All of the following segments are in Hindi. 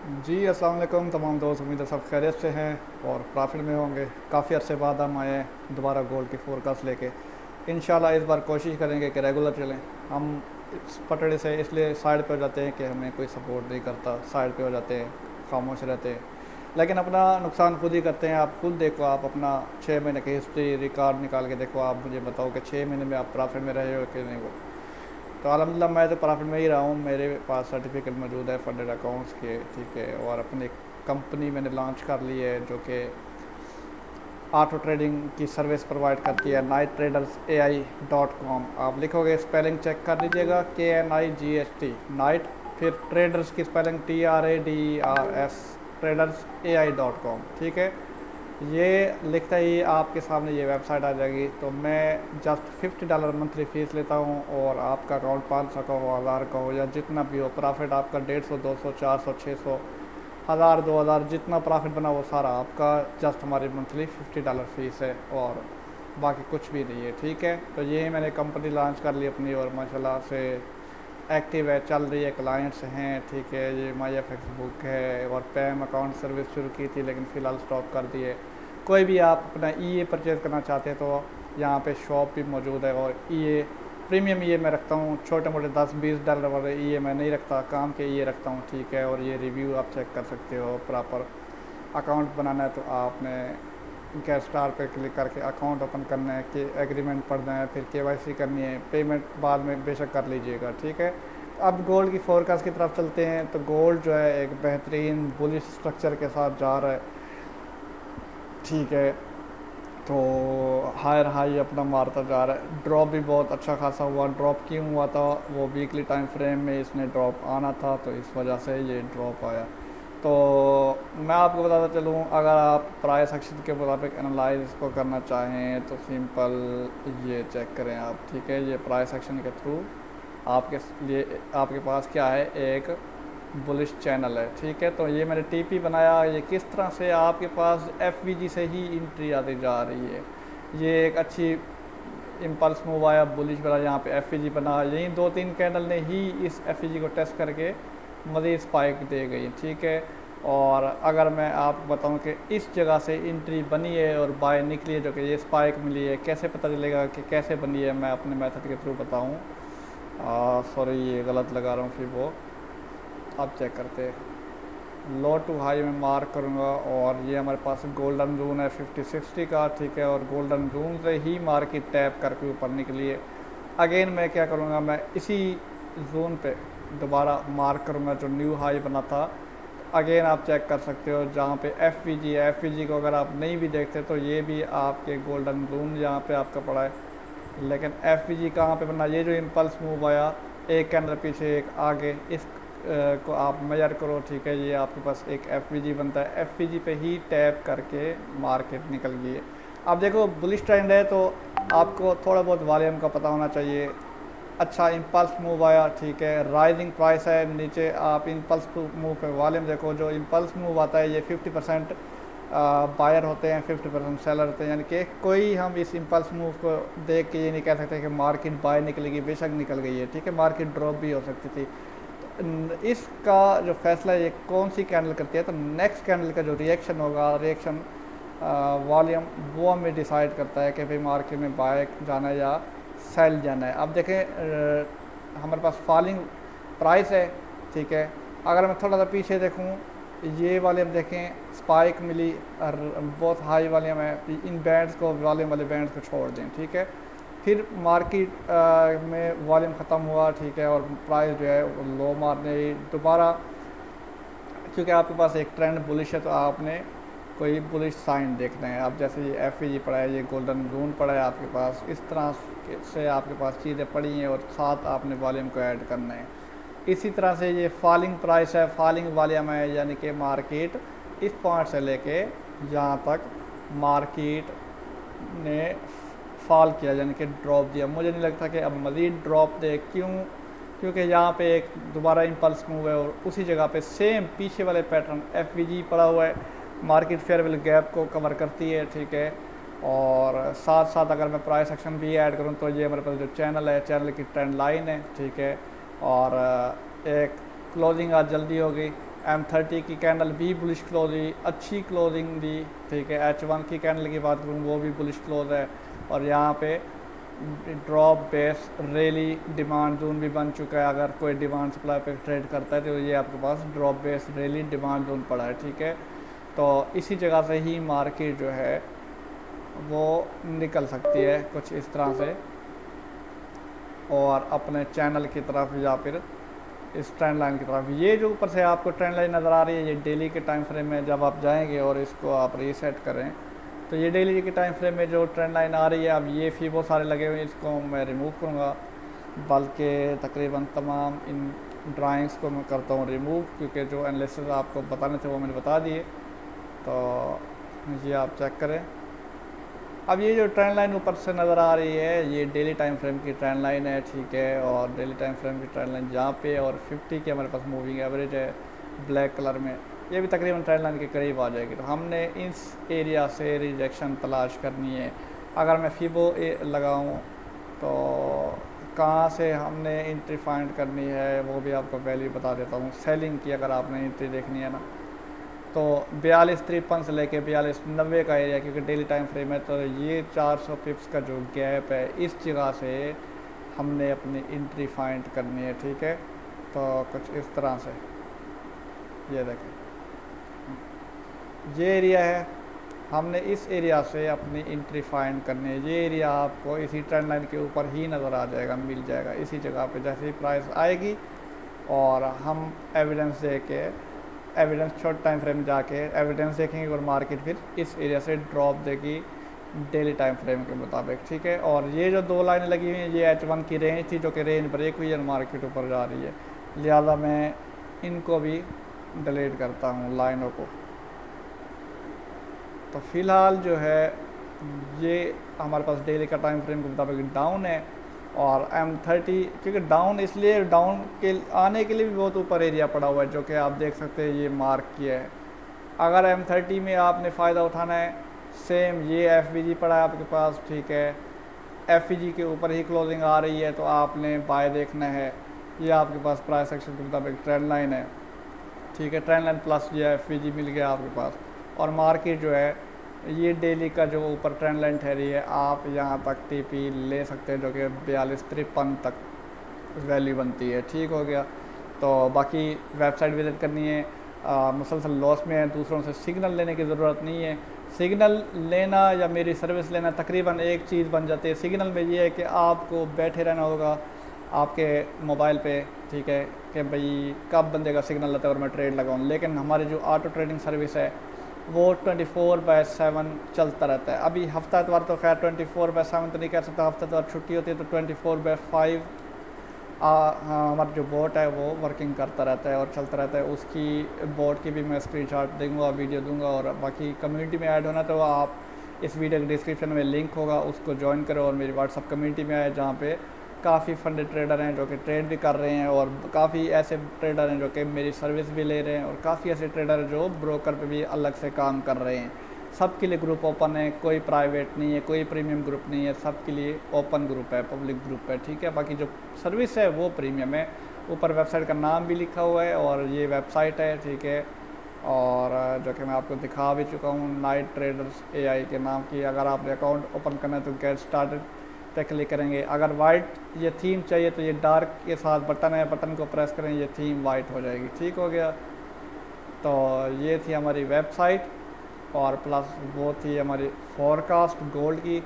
जी अस्सलाम वालेकुम तमाम दोस्त, उम्मीद है सब खैरियत से हैं और प्रॉफिट में होंगे। काफ़ी अरसे बाद हम आए हैं दोबारा गोल्ड की फोरकास्ट लेके। इंशाल्लाह इस बार कोशिश करेंगे कि रेगुलर चलें। हम इस पटड़े से इसलिए साइड पे हो जाते हैं कि हमें कोई सपोर्ट नहीं करता, साइड पे हो जाते हैं, खामोश रहते हैं, लेकिन अपना नुकसान खुद ही करते हैं। आप खुद देखो, आप अपना 6 महीने की हिस्ट्री रिकॉर्ड निकाल के देखो, आप मुझे बताओ कि 6 महीने में आप प्रॉफिट में रहे हो कि नहीं। वो तो अल्हम्दुलिल्लाह मैं तो प्रॉफिट में ही रहा हूँ। मेरे पास सर्टिफिकेट मौजूद है फंडेड अकाउंट्स के, ठीक है। और अपनी कंपनी मैंने लॉन्च कर ली है जो कि ऑटो ट्रेडिंग की सर्विस प्रोवाइड करती है, नाइट ट्रेडर्स AI.com। आप लिखोगे, स्पेलिंग चेक कर लीजिएगा, KNIGHT नाइट, फिर ट्रेडर्स की स्पेलिंग TRADERS, ट्रेडर्स AI.com, ठीक है। ये लिखते ही आपके सामने ये वेबसाइट आ जाएगी। तो मैं जस्ट $50 मंथली फ़ीस लेता हूँ और आपका अकाउंट 500 का हो, 1000 का हो, या जितना भी हो, प्रॉफिट आपका 150, 200, 400, 600, 1000, 2000, जितना प्रॉफिट बना वो सारा आपका। जस्ट हमारी मंथली $50 फ़ीस है और बाकी कुछ भी नहीं है, ठीक है। तो ये मैंने कंपनी लॉन्च कर ली अपनी और माशाल्लाह से एक्टिव है, चल रही है, क्लाइंट्स हैं, ठीक है। ये माई एफ एक्स बुक है और पैम अकाउंट सर्विस शुरू की थी लेकिन फ़िलहाल स्टॉप कर दी है। कोई भी आप अपना ई ए परचेज़ करना चाहते हैं तो यहाँ पे शॉप भी मौजूद है। और ई ए प्रीमियम ई ए मैं रखता हूँ, छोटे मोटे $10-20 वाले ई ए मैं नहीं रखता, काम के ई ए रखता हूँ, ठीक है। और ये रिव्यू आप चेक कर सकते हो। प्रॉपर अकाउंट बनाना है तो आपने गेट स्टार पे क्लिक करके अकाउंट ओपन करना है, कि एग्रीमेंट पढ़ना है, फिर KYC करनी है, पेमेंट बाद में बेशक कर लीजिएगा, ठीक है। अब गोल्ड की फोरकास्ट की तरफ चलते हैं। तो गोल्ड जो है एक बेहतरीन बुलिश स्ट्रक्चर के साथ जा रहा है, ठीक है। तो हायर हाई अपना मारता जा रहा है। ड्रॉप भी बहुत अच्छा खासा हुआ। ड्रॉप क्यों हुआ था, वो वीकली टाइम फ्रेम में इसने ड्रॉप आना था, तो इस वजह से ये ड्रॉप आया। तो मैं आपको बताता चलूँ, अगर आप प्राइस एक्शन के मुताबिक एनालाइज को करना चाहें तो सिंपल ये चेक करें आप, ठीक है। ये प्राइस एक्शन के थ्रू आपके लिए आपके पास क्या है, एक बुलिश चैनल है, ठीक है। तो ये मैंने टीपी बनाया, ये किस तरह से आपके पास एफवीजी से ही एंट्री आती जा रही है। ये एक अच्छी इम्पल्स मूव आया, बुलिश बना, यहाँ पे एफवीजी बना, यही 2-3 कैंडल ने ही इस एफवीजी को टेस्ट करके मज़ीद स्पाइक दे गई, ठीक है। और अगर मैं आपको बताऊं कि इस जगह से एंट्री बनी है और बाय निकली है, जो कि ये स्पाइक मिली है, कैसे पता चलेगा कि कैसे बनी है, मैं अपने मेथड के थ्रू बताऊं। सॉरी ये गलत लगा रहा हूँ, फिर वो अब चेक करते हैं। लो टू हाई में मार्क करूँगा और ये हमारे पास गोल्डन जोन है 50-60 का, ठीक है। और गोल्डन जोन से ही मार्केट टैप करके ऊपर निकली है। अगेन मैं क्या करूँगा, मैं इसी जोन पे दोबारा मार्क करूँगा जो न्यू हाई बना था। अगेन आप चेक कर सकते हो जहाँ पे एफवीजी है, एफवीजी को अगर आप नहीं भी देखते तो ये भी आपके गोल्डन जोन यहाँ पे आपका पड़ा है। लेकिन एफवीजी कहाँ पे बना, ये जो इम्पल्स मूव आया, एक कैंडल पीछे एक आगे, इस को आप मेजर करो, ठीक है। ये आपके पास एक एफवीजी बनता है, एफवीजी पे ही टैप करके मार्केट निकल गई है। अब देखो बुलिश ट्रेंड है तो आपको थोड़ा बहुत वॉल्यूम का पता होना चाहिए। अच्छा इम्पल्स मूव आया, ठीक है, राइजिंग प्राइस है, नीचे आप इम्पल्स मूव पे वॉल्यूम देखो। जो इम्पल्स मूव आता है ये 50% बायर होते हैं, 50% सेलर होते हैं, यानी कि कोई हम इस इम्पल्स मूव को देख के ये नहीं कह सकते कि मार्केट बाय निकलेगी, बेशक निकल गई है, ठीक है। मार्केट ड्रॉप भी हो सकती थी। इसका जो फैसला ये कौन सी कैंडल करती है, तो नेक्स्ट कैंडल का जो रिएक्शन होगा, रिएक्शन वॉल्यूम, वो हमें डिसाइड करता है कि भाई मार्केट में बाय जाना है या सेल जाना है। अब देखें हमारे पास फॉलिंग प्राइस है, ठीक है। अगर मैं थोड़ा सा पीछे देखूं, ये वाले हम देखें स्पाइक मिली और बहुत हाई वाले में, इन बैंड्स को, वॉल्यूम वाले बैंड्स को छोड़ दें, ठीक है। फिर मार्केट में वॉल्यूम ख़त्म हुआ, ठीक है, और प्राइस जो है वो लो मारने दोबारा, क्योंकि आपके पास एक ट्रेंड बुलिश है तो आपने कोई बुलिश साइन देखना है। अब जैसे ये एफ पड़ा है, ये गोल्डन जून पड़ा है आपके पास, इस तरह से आपके पास चीज़ें पड़ी हैं और साथ आपने वॉल्यूम को ऐड करना है। इसी तरह से ये फॉलिंग प्राइस है, फॉलिंग वॉल्यूम है, यानी कि मार्केट इस पॉइंट से लेके यहाँ तक मार्केट ने फॉल किया, यानी कि ड्रॉप दिया। मुझे नहीं लगता कि अब मज़ीद ड्रॉप दे, क्यों, क्योंकि यहाँ पे एक दोबारा इम्पल्स मूव है और उसी जगह पे सेम पीछे वाले पैटर्न एफवीजी पड़ा हुआ है, मार्केट फेयरवेल गैप को कवर करती है, ठीक है। और साथ साथ अगर मैं प्राइस एक्शन भी ऐड करूँ तो ये हमारे पास जो चैनल है, चैनल की ट्रेंड लाइन है, ठीक है। और एक क्लोजिंग आज जल्दी होगी, M30 की कैंडल भी बुलिश क्लोज हुई, अच्छी क्लोजिंग दी, ठीक है। H1 की कैंडल की बात करूँ वो भी बुलिश क्लोज है, और यहाँ पे drop base rally demand zone भी बन चुका है। अगर कोई डिमांड सप्लाई पे ट्रेड करता है तो ये आपके पास drop base rally demand zone पड़ा है, ठीक है। तो इसी जगह से ही मार्केट जो है वो निकल सकती है कुछ इस तरह से, और अपने चैनल की तरफ या फिर इस ट्रेंड लाइन की तरफ। ये जो ऊपर से आपको ट्रेंड लाइन नज़र आ रही है, ये डेली के टाइम फ्रेम में जब आप जाएंगे और इसको आप रीसेट करें तो ये डेली के टाइम फ्रेम में जो ट्रेंड लाइन आ रही है, अब ये फीबो सारे लगे हुए हैं, इसको मैं रिमूव करूँगा। बल्कि तकरीबन तमाम इन ड्राइंग्स को मैं करता हूँ रिमूव, क्योंकि जो एनालिसिस आपको बताने थे वो मैंने बता दिए। तो ये आप चेक करें। अब ये जो ट्रेंड लाइन ऊपर से नज़र आ रही है, ये डेली टाइम फ्रेम की ट्रेंड लाइन है, ठीक है। और डेली टाइम फ्रेम की ट्रेंड लाइन जहाँ पे, और 50 की हमारे पास मूविंग एवरेज है ब्लैक कलर में, ये भी तकरीबन ट्रेंड लाइन के करीब आ जाएगी। तो हमने इस एरिया से रिजेक्शन तलाश करनी है। अगर मैं फीबो लगाऊँ तो कहाँ से हमने एंट्री फाइंड करनी है वो भी आपको वैल्यू बता देता हूँ। सेलिंग की अगर आपने एंट्री देखनी है ना, तो 4253 से लेके 4290 का एरिया, क्योंकि डेली टाइम फ्रेम है, तो ये 400 पिप्स का जो गैप है, इस जगह से हमने अपनी एंट्री फाइंड करनी है, ठीक है। तो कुछ इस तरह से ये देखें, ये एरिया है, हमने इस एरिया से अपनी एंट्री फाइंड करनी है। ये एरिया आपको इसी ट्रेंड लाइन के ऊपर ही नज़र आ जाएगा, मिल जाएगा इसी जगह पे। जैसे ही प्राइस आएगी और हम एविडेंस दे के, एविडेंस शॉर्ट टाइम फ्रेम जाके एविडेंस देखेंगे और मार्केट फिर इस एरिया से ड्रॉप देगी डेली टाइम फ्रेम के मुताबिक, ठीक है। और ये जो दो लाइनें लगी हुई हैं, ये H1 की रेंज थी जो कि रेंज ब्रेक हुई है, मार्केट ऊपर जा रही है, लिहाजा मैं इनको भी डिलीट करता हूँ लाइनों को। तो फ़िलहाल जो है ये हमारे पास डेली का टाइम फ्रेम के मुताबिक डाउन है, और M30 क्योंकि डाउन इसलिए, डाउन के आने के लिए भी बहुत ऊपर एरिया पड़ा हुआ है, जो कि आप देख सकते हैं ये मार्क किया है। अगर M30 में आपने फ़ायदा उठाना है, सेम ये FVG पड़ा है आपके पास, ठीक है। FVG के ऊपर ही क्लोजिंग आ रही है तो आपने बाय देखना है। ये आपके पास प्राइस एक्शन के मुताबिक ट्रेंड लाइन है, ठीक है। ट्रेंड लाइन प्लस ये FVG मिल गया आपके पास, और मार्केट जो है ये डेली का जो ऊपर ट्रेंड लाइन ठहरी है, आप यहाँ तक TP ले सकते हैं, जो कि 4253 तक वैल्यू बनती है, ठीक हो गया। तो बाकी वेबसाइट विजिट करनी है, मुसलसल लॉस में है, दूसरों से सिग्नल लेने की ज़रूरत नहीं है। सिग्नल लेना या मेरी सर्विस लेना तकरीबन एक चीज़ बन जाती है। सिग्नल में ये है कि आपको बैठे रहना होगा आपके मोबाइल पे, ठीक है, कि भाई कब बंदे का सिग्नल आता है और मैं ट्रेड लगाऊँ। लेकिन हमारी जो ऑटो ट्रेडिंग सर्विस है वो 24/7 चलता रहता है। अभी हफ्ता एतवार तो खैर 24/7 तो नहीं कह सकता, हफ्ता एतवार छुट्टी होती है, तो 24/5 हमारा जो बोट है वो वर्किंग करता रहता है और चलता रहता है। उसकी बोट की भी मैं स्क्रीनशॉट दूंगा, वीडियो दूंगा। और बाकी कम्युनिटी में ऐड होना तो आप इस वीडियो के डिस्क्रिप्शन में लिंक होगा, उसको ज्वाइन करो और मेरी व्हाट्सअप कम्युनिटी में आए, जहाँ पे काफ़ी फंडेड ट्रेडर हैं जो कि ट्रेड भी कर रहे हैं, और काफ़ी ऐसे ट्रेडर हैं जो कि मेरी सर्विस भी ले रहे हैं, और काफ़ी ऐसे ट्रेडर हैं जो ब्रोकर पे भी अलग से काम कर रहे हैं। सबके लिए ग्रुप ओपन है, कोई प्राइवेट नहीं है, कोई प्रीमियम ग्रुप नहीं है, सबके लिए ओपन ग्रुप है, पब्लिक ग्रुप है, ठीक है। बाकी जो सर्विस है वो प्रीमियम है। ऊपर वेबसाइट का नाम भी लिखा हुआ है और ये वेबसाइट है, ठीक है। और जो कि मैं आपको दिखा भी चुका हूँ, नाइट ट्रेडर्स AI के नाम की। अगर आपने अकाउंट ओपन करना है तो गेट स्टार्टेड पे क्लिक करेंगे। अगर वाइट ये थीम चाहिए तो ये डार्क के साथ बटन है, बटन को प्रेस करें, ये थीम वाइट हो जाएगी, ठीक हो गया। तो ये थी हमारी वेबसाइट, और प्लस वो थी हमारी फोरकास्ट गोल्ड की।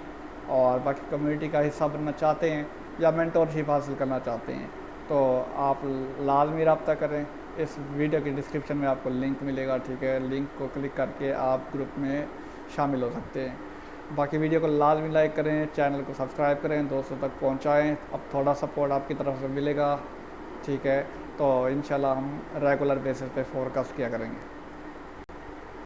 और बाकी कम्युनिटी का हिस्सा बनना चाहते हैं या मेंटोरशिप हासिल करना चाहते हैं तो आप लाजमी रब्ता करें। इस वीडियो के डिस्क्रिप्शन में आपको लिंक मिलेगा, ठीक है। लिंक को क्लिक करके आप ग्रुप में शामिल हो सकते हैं। बाकी वीडियो को लाजमी लाइक करें, चैनल को सब्सक्राइब करें, दोस्तों तक पहुंचाएं। अब थोड़ा सपोर्ट आपकी तरफ से मिलेगा, ठीक है। तो इंशाल्लाह हम रेगुलर बेसिस पे फोरकास्ट किया करेंगे।